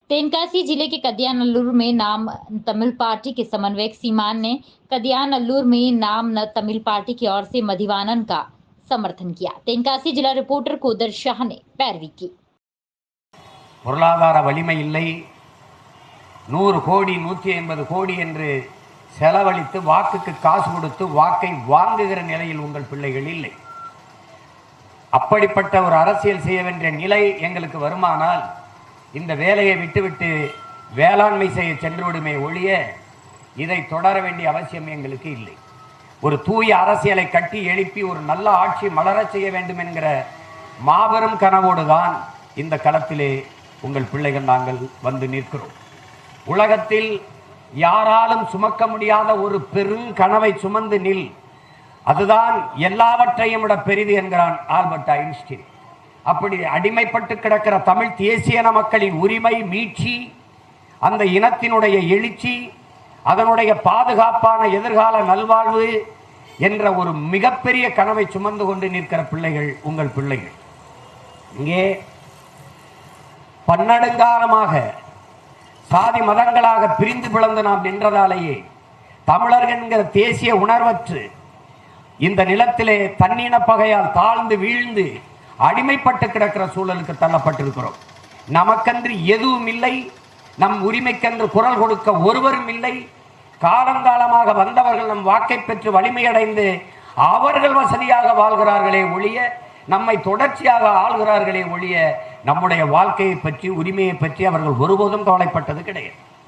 तेनकासी जिले के कदियानल्लूर में नाम तमिल पार्टी के समन्वयक सीमान ने कदियानल्लूर में नाम न तमिल पार्टी की ओर से मधिवानन का समर्थन किया। तेनकासी जिला रिपोर्टर कोदर शाह ने पैरवी की। பொருளாதார வலிமை இல்லை, 100 கோடி 150 கோடி என்று செலவழித்து வாக்குக்கு காசு கொடுத்து வாக்கை வாங்குகிற நிலையில் உங்கள் பிள்ளைகள் இல்லை. அப்படிப்பட்ட ஒரு அரசியல் செய்ய வேண்டிய நிலை எங்களுக்கு வருமானால் இந்த வேலையை விட்டுவிட்டு வேளாண்மை செய்ய சென்று விடுமே ஒழிய இதை தொடர வேண்டிய அவசியம் எங்களுக்கு இல்லை. ஒரு தூய அரசியலை கட்டி எழுப்பி ஒரு நல்ல ஆட்சி மலரச் செய்ய வேண்டும் என்கிற மாபெரும் கனவோடு தான் இந்த களத்திலே உங்கள் பிள்ளைகள் நாங்கள் வந்து நிற்கிறோம். உலகத்தில் யாராலும் சுமக்க முடியாத ஒரு பெரும் கனவை சுமந்து நில், அதுதான் எல்லாவற்றையும் விட பெரிது என்கிறான் ஆல்பர்ட் ஐன்ஸ்டீன். அப்படி அடிமைப்பட்டு கிடக்கிற தமிழ் தேசியன மக்களின் உரிமை மீட்சி, அந்த இனத்தினுடைய எழுச்சி, அதனுடைய பாதுகாப்பான எதிர்கால நல்வாழ்வு என்ற ஒரு மிகப்பெரிய கனவை சுமந்து கொண்டு நிற்கிற பிள்ளைகள் உங்கள் பிள்ளைகள். இங்கே பன்னெடுங்காலமாக சாதி மதங்களாக பிரிந்து பிளந்து நாம் நின்றதாலேயே தமிழர்கள் என்கிற தேசிய உணர்வற்று இந்த நிலத்திலே தன்னின பகையால் தாழ்ந்து வீழ்ந்து அடிமைப்பட்டு கிடக்கிற சூழலுக்கு தள்ளப்பட்டிருக்கிறோம். நமக்கென்று எதுவும் இல்லை, நம் உரிமைக்கென்று குரல் கொடுக்க ஒருவரும் இல்லை. காலங்காலமாக வந்தவர்கள் நம் வாக்கை பெற்று வலிமையடைந்து அவர்கள் வசதியாக வாழ்கிறார்களே ஒழிய, நம்மை தொடர்ச்சியாக ஆள்கிறார்களே ஒழிய, நம்முடைய வாழ்க்கையை பற்றி உரிமையை பற்றி அவர்கள் ஒருபோதும் கவலைப்பட்டது கிடையாது.